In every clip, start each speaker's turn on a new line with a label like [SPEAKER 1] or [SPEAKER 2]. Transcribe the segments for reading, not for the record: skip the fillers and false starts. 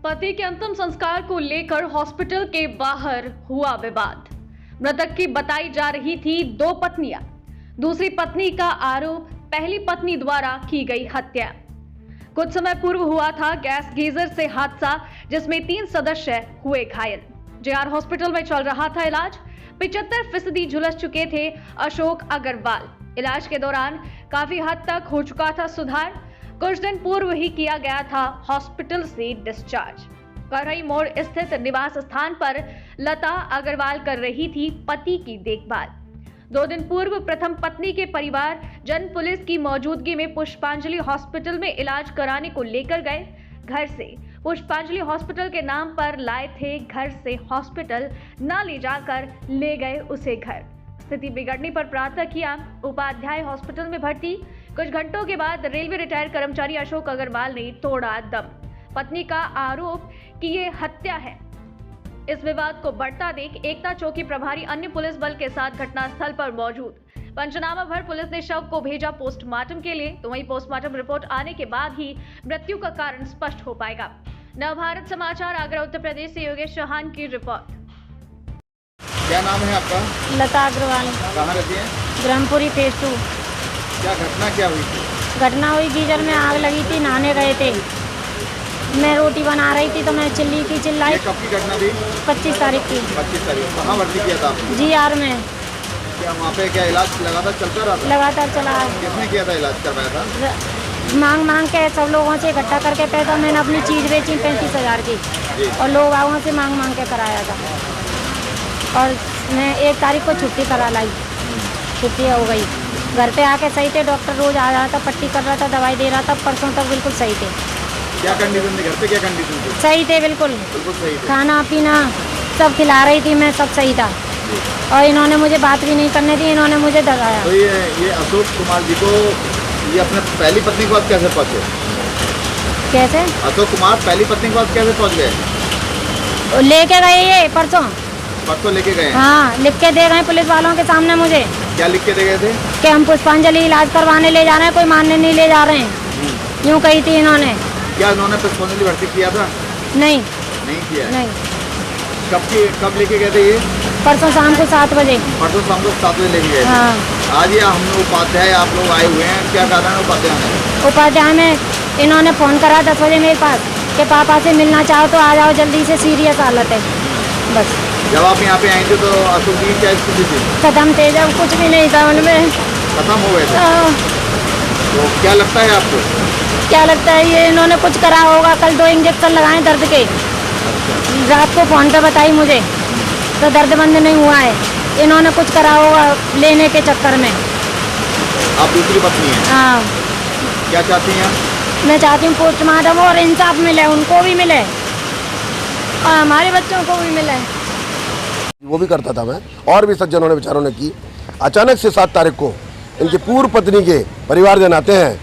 [SPEAKER 1] पति के अंतिम संस्कार को लेकर हॉस्पिटल के बाहर हुआ विवाद। मृतक की बताई जा रही थी 2 पत्नियां। दूसरी पत्नी का आरोप पहली पत्नी द्वारा की गई हत्या। कुछ समय पूर्व हुआ था गैस गीजर से हादसा, जिसमें 3 सदस्य हुए घायल। जेआर हॉस्पिटल में चल रहा था इलाज। 75% झुलस चुके थे अशोक अग्रवाल। इलाज के दौरान काफी हद तक हो चुका था सुधार। कुछ दिन पूर्व ही किया गया था हॉस्पिटल से डिस्चार्ज। करही मोड़ स्थित निवास स्थान पर लता अग्रवाल कर रही थी पति की देखभाल। 2 दिन पूर्व प्रथम पत्नी के परिवार जन पुलिस की मौजूदगी में पुष्पांजलि हॉस्पिटल में इलाज कराने को लेकर गए। घर से पुष्पांजलि हॉस्पिटल के नाम पर लाए थे, घर से हॉस्पिटल न ले जाकर ले गए उसे घर। स्थिति बिगड़ने पर प्रातः किया उपाध्याय हॉस्पिटल में भर्ती। कुछ घंटों के बाद रेलवे रिटायर कर्मचारी अशोक अग्रवाल ने तोड़ा दम। पत्नी का आरोप कि ये हत्या है। इस विवाद को बढ़ता देख एकता चौकी प्रभारी अन्य पुलिस बल के साथ घटनास्थल पर मौजूद। पंचनामा भर पुलिस ने शव को भेजा पोस्टमार्टम के लिए, तो वहीं पोस्टमार्टम रिपोर्ट आने के बाद ही मृत्यु का कारण स्पष्ट हो पाएगा। नवभारत समाचार आगरा उत्तर प्रदेश से योगेश चौहान की रिपोर्ट।
[SPEAKER 2] क्या नाम है आपका?
[SPEAKER 3] लता अग्रवाल।
[SPEAKER 2] कहाँ रहती हैं?
[SPEAKER 3] ब्रह्मपुरी फेज 2।
[SPEAKER 2] क्या घटना क्या हुई थी?
[SPEAKER 3] घटना हुई, गीजर में आग लगी थी, नहाने गए थे। मैं रोटी बना रही थी तो मैं चिल्लाई।
[SPEAKER 2] कब की घटना थी?
[SPEAKER 3] 25 तारीख की।
[SPEAKER 2] 25 तारीख। कहाँ भर्ती किया था आपने?
[SPEAKER 3] जीआर में।
[SPEAKER 2] क्या वहाँ पे क्या इलाज लगातार चलता रहा था?
[SPEAKER 3] लगातार चला।
[SPEAKER 2] किसने किया था इलाज करवाया था?
[SPEAKER 3] मांग के सब लोगों से इकट्ठा करके पैसा मैंने अपनी चीज़ बेची 35,000 की, और लोग वहाँ से मांग के कराया था। और मैं 1 तारीख को छुट्टी करा लाई। छुट्टी हो गई। घर पे आके सही थे, डॉक्टर रोज आ रहा था, पट्टी कर रहा था, दवाई दे रहा था। परसों तक बिल्कुल सही थे।
[SPEAKER 2] क्या कंडीशन थी घर पे? क्या कंडीशन थी?
[SPEAKER 3] सही थे, बिल्कुल
[SPEAKER 2] सही थे।
[SPEAKER 3] खाना पीना सब खिला रही थी मैं, सब सही था। और इन्होंने मुझे बात भी नहीं करने दी, इन्होंने मुझे डराया।
[SPEAKER 2] तो ये अशोक कुमार जी को ये अपने पहली पत्नी के पास कैसे पहुँचे?
[SPEAKER 3] कैसे?
[SPEAKER 2] अशोक कुमार पहली पत्नी के पास कैसे पहुँच गए?
[SPEAKER 3] लेके गए ये परसों
[SPEAKER 2] लेके गए?
[SPEAKER 3] हाँ, लिख के दे गए पुलिस वालों के सामने मुझे।
[SPEAKER 2] क्या लिख के दे गए थे?
[SPEAKER 3] कि हम पुष्पांजलि इलाज करवाने ले जा रहे हैं, कोई मानने नहीं ले जा रहे हैं, यूँ कही थी इन्होंने।
[SPEAKER 2] क्या उन्होंने पुष्पांजलि भर्ती किया था?
[SPEAKER 3] नहीं
[SPEAKER 2] किया।
[SPEAKER 3] नहीं।
[SPEAKER 2] कब लेके गए थे ये?
[SPEAKER 3] परसों शाम को 7 बजे।
[SPEAKER 2] परसों शाम को 7 बजे लेके गए?
[SPEAKER 3] हाँ।
[SPEAKER 2] आज ये हम उपाध्याय आप लोग आए हुए हैं, क्या कारण है
[SPEAKER 3] उपाध्याय में? इन्होंने फ़ोन करा 10 बजे मेरे पास कि पापा से मिलना चाहो तो आ जाओ जल्दी से, सीरियस हालत है। बस
[SPEAKER 2] जब आप यहाँ पे आए थे तो अशोक जी की क्या स्थिति थी?
[SPEAKER 3] खत्म थे, जब कुछ भी नहीं था उनमें,
[SPEAKER 2] खत्म हो गए थे। तो क्या लगता है आपको?
[SPEAKER 3] क्या लगता है ये इन्होंने कुछ करा होगा। कल 2 इंजेक्शन लगाए दर्द के। रात को फ़ोन पे बताई मुझे, तो दर्द बंद नहीं हुआ है। इन्होंने कुछ करा होगा लेने के चक्कर में।
[SPEAKER 2] आप दूसरी पत्नी हैं?
[SPEAKER 3] हाँ।
[SPEAKER 2] क्या चाहती हैं?
[SPEAKER 3] मैं चाहती हूँ पोस्टमार्टम और इंसाफ मिले, उनको भी मिले और हमारे बच्चों को भी मिले।
[SPEAKER 4] वो भी करता था मैं, और भी सज्जनों ने बेचारों ने की। अचानक से 7 तारीख को इनकी पूर्व पत्नी के परिवारजन आते हैं,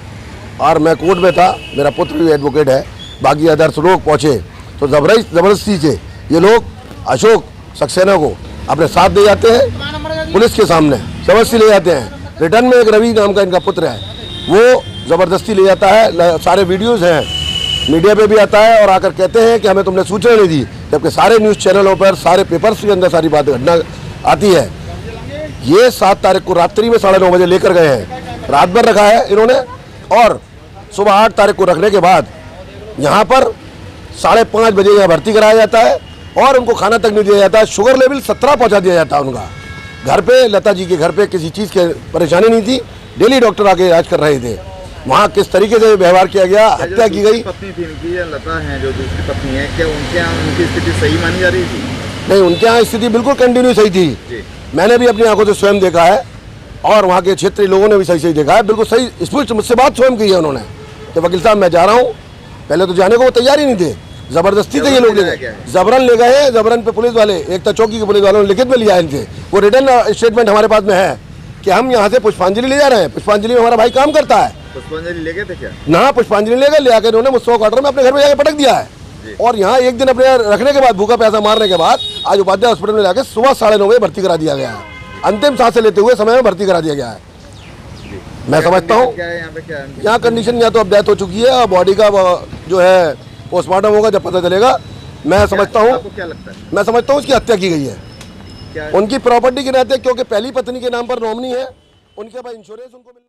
[SPEAKER 4] और मैं कोर्ट में था, मेरा पुत्र भी एडवोकेट है, बाकी अदर्स लोग पहुँचे, तो ज़बरदस्ती से ये लोग अशोक सक्सेना को अपने साथ ले जाते हैं, पुलिस के सामने ज़बरदस्ती ले जाते हैं। रिटर्न में एक रवि नाम का इनका पुत्र है, वो ज़बरदस्ती ले जाता है। सारे वीडियोज़ हैं, मीडिया पे भी आता है, और आकर कहते हैं कि हमें तुमने सूचना नहीं दी, जबकि सारे न्यूज़ चैनलों पर, सारे पेपर्स के अंदर सारी बात घटना आती है। ये 7 तारीख को रात्रि में 9:30 बजे लेकर गए हैं, रात भर रखा है इन्होंने, और सुबह 8 तारीख को रखने के बाद यहाँ पर 5:30 बजे यहाँ भर्ती कराया जाता है, और उनको खाना तक नहीं दिया जाता है। शुगर लेवल 17 पहुँचा दिया जाता है उनका। घर पे, लता जी के घर पे किसी चीज़ की परेशानी नहीं थी, डेली डॉक्टर आके इलाज कर रहे थे। वहाँ किस तरीके से व्यवहार किया गया, हत्या की गई।
[SPEAKER 2] पत्नी थी इनकी, लता है जो दूसरी पत्नी है, क्या उनके यहाँ उनकी स्थिति सही मानी जा रही थी?
[SPEAKER 4] नहीं, उनके यहाँ स्थिति बिल्कुल कंटिन्यू सही थी। मैंने भी अपनी आंखों से स्वयं देखा है, और वहाँ के क्षेत्रीय लोगों ने भी सही देखा है, बिल्कुल सही स्पष्ट मुझसे बात स्वयं की है उन्होंने कि वकील साहब मैं जा रहा हूँ। पहले तो जाने को वो तैयार ही नहीं थे, ज़बरदस्ती से ये लोग ले गए, जबरन ले गए। जबरन पे पुलिस वाले, एकता चौकी के पुलिस वालों ने लिखित में लिया इनसे, वो रिटर्न स्टेटमेंट हमारे पास में है कि हम यहाँ से पुष्पांजलि ले जा रहे हैं। पुष्पांजलि में हमारा भाई काम करता है।
[SPEAKER 2] पुष्पांजलि ले गए थे क्या?
[SPEAKER 4] ना, पुष्पांजलि ले गए, ले आकर उन्होंने मुझसे क्वार्टर में अपने घर में जाकर पटक दिया है। और यहाँ एक दिन अपने रखने के बाद, भूखा प्यासा मारने के बाद, आज उपाध्याय हॉस्पिटल में लाकर सुबह 9:30 बजे भर्ती करा दिया गया है। अंतिम सांसें लेते हुए समय में भर्ती करा दिया गया है। मैं समझता हूँ यहाँ कंडीशन या तो अब डेथ हो चुकी है, और बॉडी का जो है पोस्टमार्टम होगा जब पता चलेगा। मैं समझता हूँ,
[SPEAKER 2] आपको क्या लगता है?
[SPEAKER 4] मैं समझता हूँ उसकी हत्या की गई है,
[SPEAKER 2] क्या
[SPEAKER 4] उनकी प्रॉपर्टी की हत्या, क्योंकि पहली पत्नी के नाम पर नॉमिनी है, उनके पास इंश्योरेंस उनको मिल